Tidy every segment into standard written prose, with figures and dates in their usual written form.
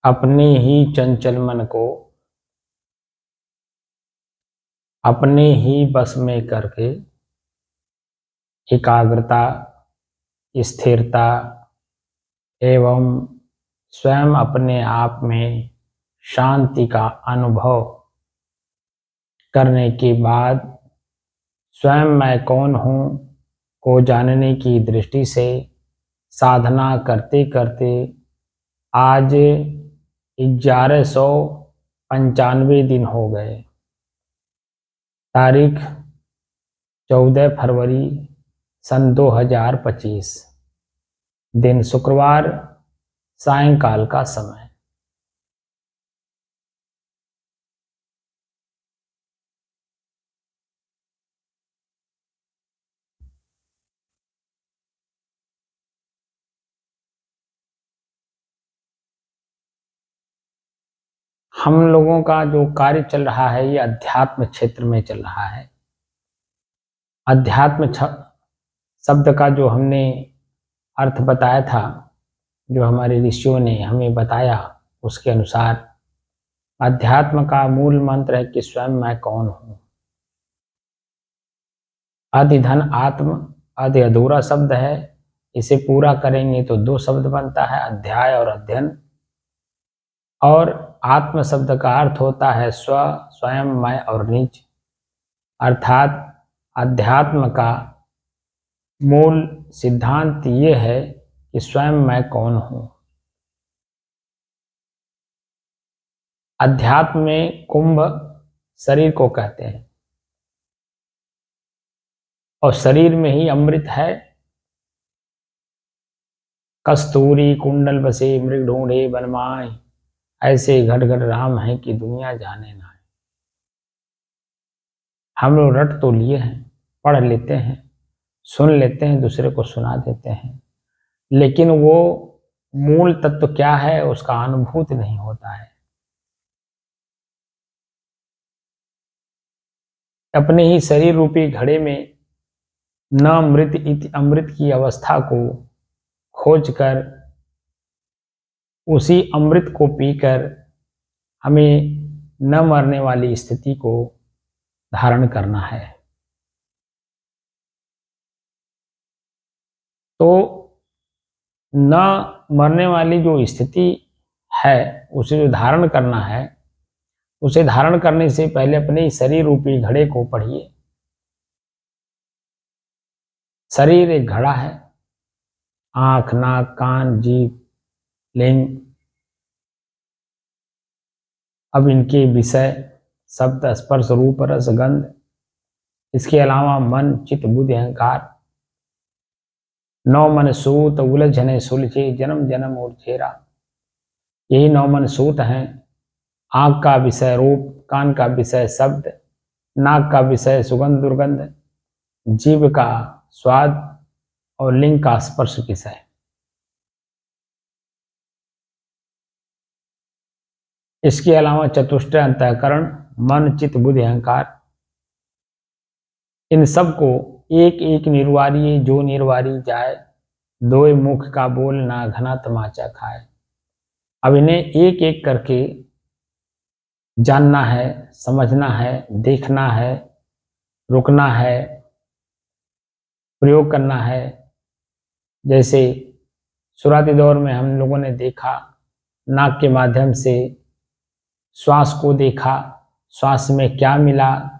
अपने ही चंचल मन को अपने ही बस में करके एकाग्रता, स्थिरता एवं स्वयं अपने आप में शांति का अनुभव करने के बाद स्वयं मैं कौन हूँ को जानने की दृष्टि से साधना करते करते आज 1195 दिन हो गए। तारीख 14 फरवरी सन 2025, दिन शुक्रवार, सायंकाल का समय। हम लोगों का जो कार्य चल रहा है ये अध्यात्म क्षेत्र में चल रहा है। अध्यात्म शब्द का जो हमने अर्थ बताया था, जो हमारे ऋषियों ने हमें बताया, उसके अनुसार अध्यात्म का मूल मंत्र है कि स्वयं मैं कौन हूँ। आदि धन आत्म, आदि अधूरा शब्द है, इसे पूरा करेंगे तो 2 शब्द बनता है, अध्याय और अध्ययन। और आत्म शब्द का अर्थ होता है स्व, स्वयं, मैं और निज। अर्थात अध्यात्म का मूल सिद्धांत ये है कि स्वयं मैं कौन हूँ। अध्यात्म में कुंभ शरीर को कहते हैं और शरीर में ही अमृत है। कस्तूरी कुंडल बसे मृग ढूंढे बनमाए, ऐसे घट घट राम है कि दुनिया जाने ना। हम लोग रट तो लिए हैं, पढ़ लेते हैं, सुन लेते हैं, दूसरे को सुना देते हैं, लेकिन वो मूल तत्व क्या है उसका अनुभूत नहीं होता है। अपने ही शरीर रूपी घड़े में न मृत इति अमृत की अवस्था को खोजकर उसी अमृत को पीकर हमें न मरने वाली स्थिति को धारण करना है। तो न मरने वाली जो स्थिति है उसे जो धारण करना है, उसे धारण करने से पहले अपने शरीर रूपी घड़े को पढ़िए। शरीर एक घड़ा है, आंख, नाक, कान, जीभ, लिंग, अब इनके विषय शब्द, स्पर्श, रूप, रस, गंध, इसके अलावा मन, चित्त, बुद्धि, अहंकार, 9 मन सूत उलझने सुलझे जन्म जन्म और चेहरा। यही 9 मन सूत हैं। आंख का विषय रूप, कान का विषय शब्द, नाक का विषय सुगंध दुर्गंध, जीभ का स्वाद और लिंग का स्पर्श विषय। इसके अलावा चतुष्टय अंतःकरण, मन, चित्त, बुद्धि, अहंकार, इन सबको एक एक निर्वारी जो निर्वारी जाए, 2 मुख का बोल ना घना तमाचा खाए। अब इन्हें एक एक करके जानना है, समझना है, देखना है, रुकना है, प्रयोग करना है। जैसे शुरुआती दौर में हम लोगों ने देखा, नाक के माध्यम से श्वास को देखा, श्वास में क्या मिला,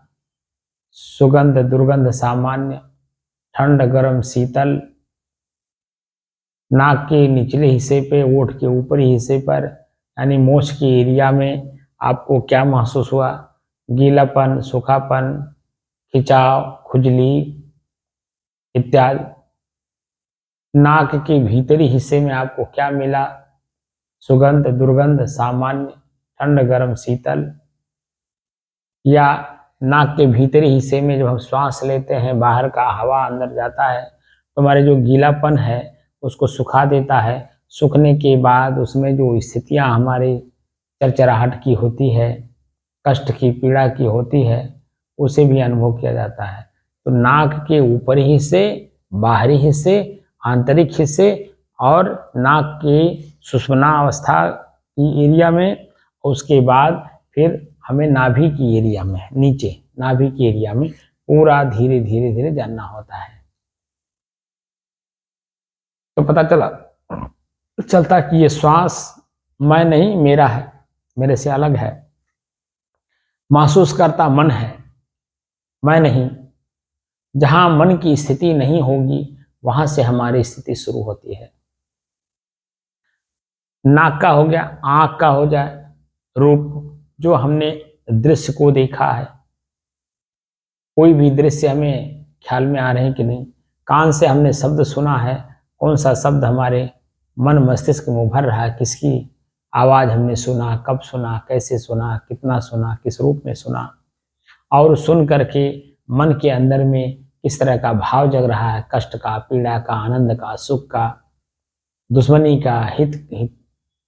सुगंध दुर्गंध सामान्य, ठंड गर्म शीतल, नाक के निचले हिस्से पे, ओठ के ऊपरी हिस्से पर यानी मोछ के एरिया में आपको क्या महसूस हुआ, गीलापन, सूखापन, खिंचाव, खुजली इत्यादि। नाक के भीतरी हिस्से में आपको क्या मिला, सुगंध दुर्गंध सामान्य, ठंड गर्म शीतल। या नाक के भीतरी हिस्से में जब हम श्वास लेते हैं, बाहर का हवा अंदर जाता है तो हमारे जो गीलापन है उसको सुखा देता है। सूखने के बाद उसमें जो स्थितियां हमारे चरचराहट की होती है, कष्ट की, पीड़ा की होती है, उसे भी अनुभव किया जाता है। तो नाक के ऊपरी हिस्से, बाहरी हिस्से, आंतरिक हिस्से और नाक की सुषुम्ना अवस्था की एरिया में, उसके बाद फिर हमें नाभि की एरिया में, नीचे नाभि की एरिया में पूरा धीरे धीरे धीरे जानना होता है। तो पता चलता कि ये श्वास मैं नहीं, मेरा है, मेरे से अलग है। महसूस करता मन है, मैं नहीं। जहां मन की स्थिति नहीं होगी वहां से हमारी स्थिति शुरू होती है। नाक का हो गया, आंख का हो जाए रूप, जो हमने दृश्य को देखा है, कोई भी दृश्य हमें ख्याल में आ रहे हैं कि नहीं। कान से हमने शब्द सुना है, कौन सा शब्द हमारे मन मस्तिष्क में उभर रहा है, किसकी आवाज हमने सुना, कब सुना, कैसे सुना, कितना सुना, किस रूप में सुना, और सुन करके मन के अंदर में किस तरह का भाव जग रहा है, कष्ट का, पीड़ा का, आनंद का, सुख का, दुश्मनी का,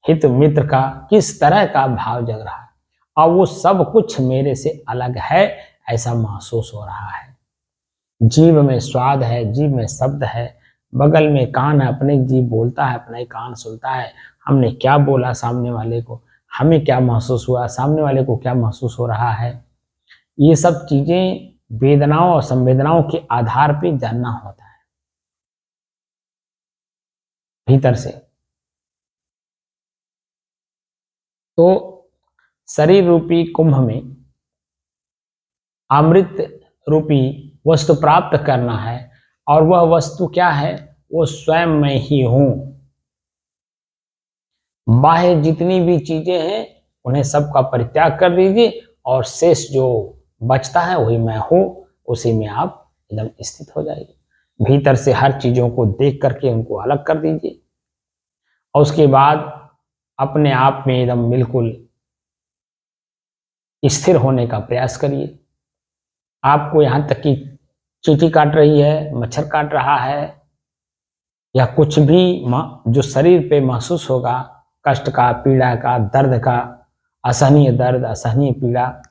हित मित्र का, किस तरह का भाव जग रहा है, और वो सब कुछ मेरे से अलग है ऐसा महसूस हो रहा है। जीभ में स्वाद है, जीभ में शब्द है, बगल में कान है, अपने जीभ बोलता है, अपना ही कान सुनता है। हमने क्या बोला सामने वाले को, हमें क्या महसूस हुआ, सामने वाले को क्या महसूस हो रहा है, ये सब चीजें वेदनाओं और संवेदनाओं के आधार पर जानना होता है भीतर से। तो शरीर रूपी कुंभ में अमृत रूपी वस्तु प्राप्त करना है, और वह वस्तु क्या है, वो स्वयं मैं ही हूं। बाह्य जितनी भी चीजें हैं उन्हें सबका परित्याग कर दीजिए, और शेष जो बचता है वही मैं हूं, उसी में आप एकदम स्थित हो जाइए। भीतर से हर चीजों को देख करके उनको अलग कर दीजिए, और उसके बाद अपने आप में एकदम बिल्कुल स्थिर होने का प्रयास करिए। आपको यहां तक कि चींटी काट रही है, मच्छर काट रहा है, या कुछ भी जो शरीर पे महसूस होगा, कष्ट का, पीड़ा का, दर्द का, असहनीय दर्द, असहनीय पीड़ा,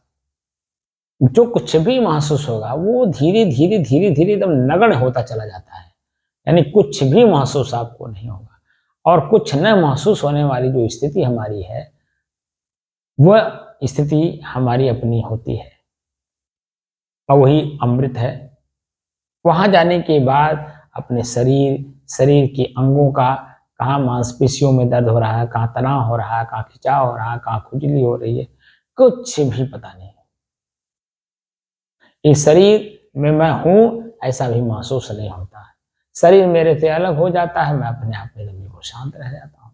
जो कुछ भी महसूस होगा वो धीरे धीरे धीरे धीरे एकदम नगण्य होता चला जाता है। यानी कुछ भी महसूस आपको नहीं होगा, और कुछ न महसूस होने वाली जो स्थिति हमारी है, वह स्थिति हमारी अपनी होती है, और वही अमृत है। वहां जाने के बाद अपने शरीर के अंगों का, कहाँ मांसपेशियों में दर्द हो रहा है, कहाँ तनाव हो रहा है, कहाँ खिंचाव हो रहा है, कहाँ खुजली हो रही है, कुछ भी पता नहीं। इस शरीर में मैं हूं ऐसा भी महसूस नहीं होता है। शरीर मेरे से अलग हो जाता है, मैं अपने आप में बिल्कुल शांत रह जाता हूं।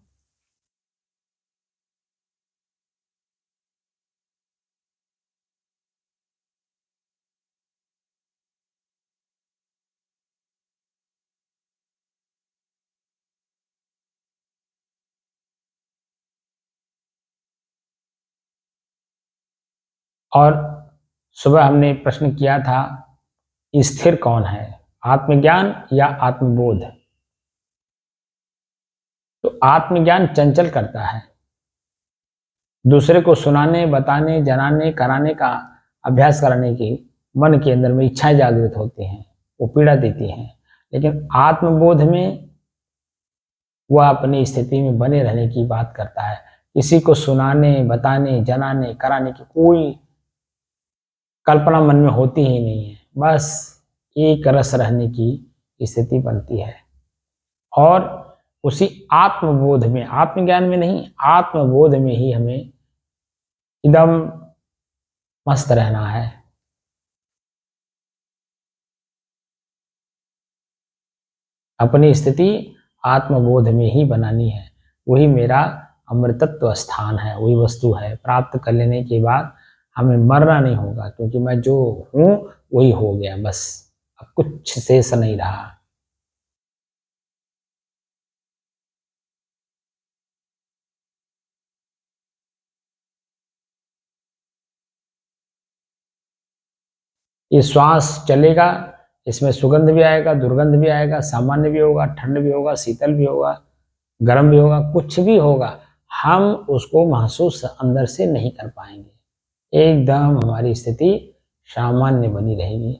और सुबह हमने प्रश्न किया था, स्थिर कौन है, आत्मज्ञान या आत्मबोध। तो आत्मज्ञान चंचल करता है, दूसरे को सुनाने, बताने, जनाने, कराने का अभ्यास कराने की मन के अंदर में इच्छाएं जागृत होती हैं, वो पीड़ा देती हैं। लेकिन आत्मबोध में वह अपनी स्थिति में बने रहने की बात करता है। किसी को सुनाने, बताने, जनाने, कराने की कोई कल्पना मन में होती ही नहीं है। बस एक रस रहने की स्थिति बनती है, और उसी आत्मबोध में, आत्मज्ञान में नहीं, आत्मबोध में ही हमें एकदम मस्त रहना है। अपनी स्थिति आत्मबोध में ही बनानी है। वही मेरा अमृतत्व स्थान है, वही वस्तु है। प्राप्त कर लेने के बाद हमें मरना नहीं होगा, क्योंकि मैं जो हूं वही हो गया, बस अब कुछ शेष नहीं रहा। ये श्वास चलेगा, इसमें सुगंध भी आएगा, दुर्गंध भी आएगा, सामान्य भी होगा, ठंड भी होगा, शीतल भी होगा, गर्म भी होगा, कुछ भी होगा, हम उसको महसूस अंदर से नहीं कर पाएंगे। एकदम हमारी स्थिति सामान्य बनी रहेगी।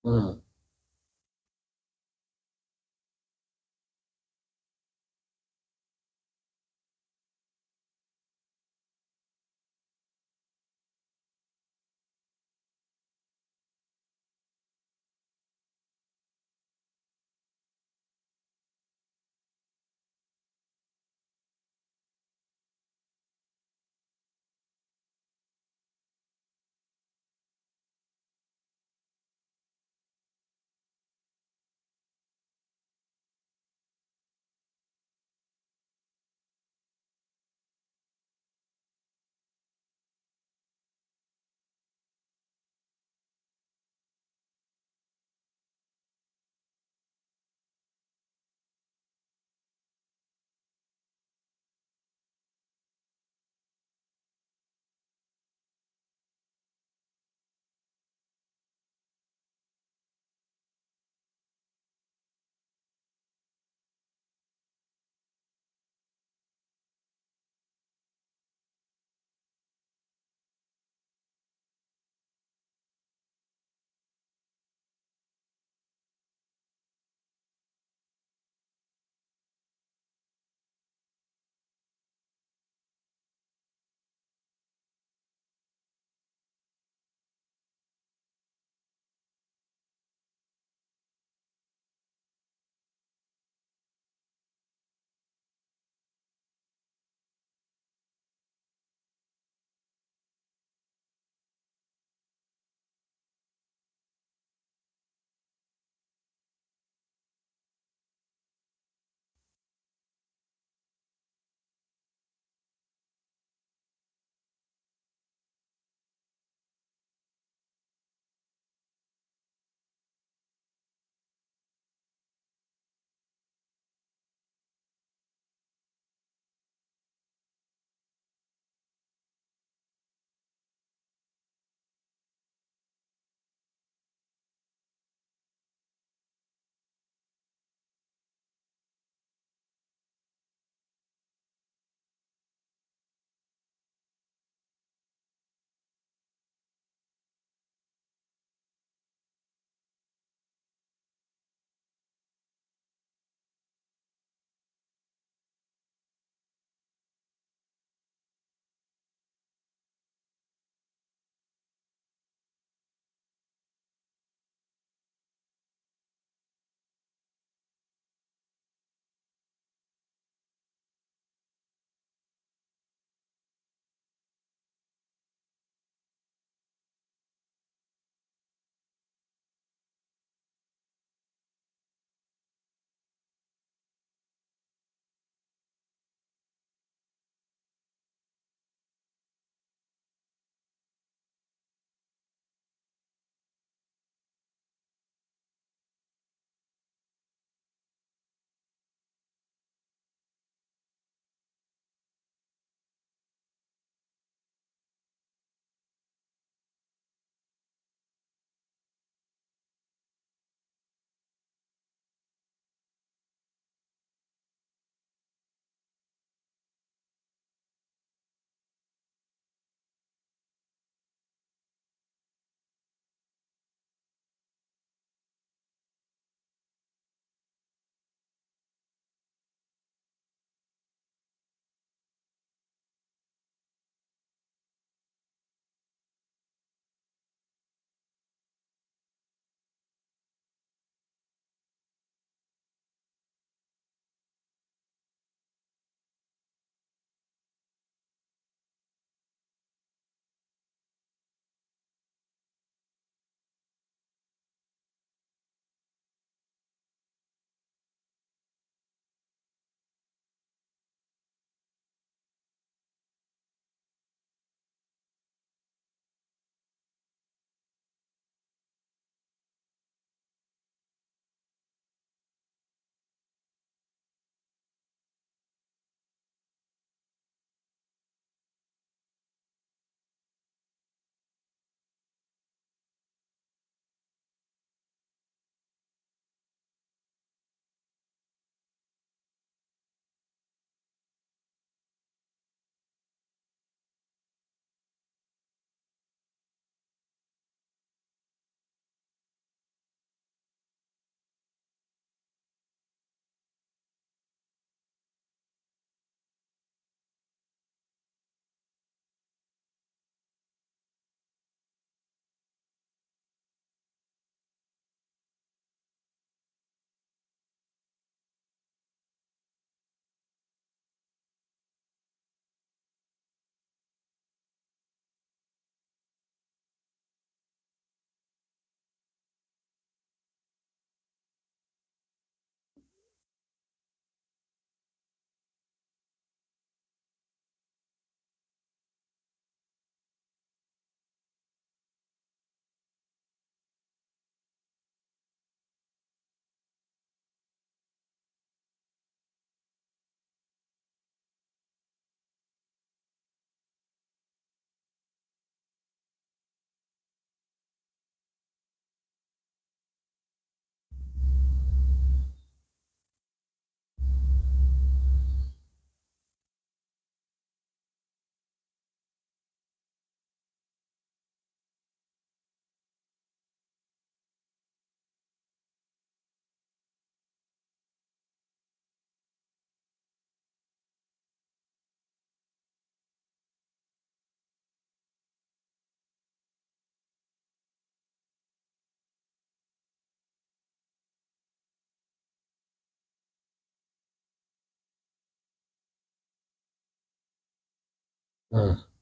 हम्म। हाँ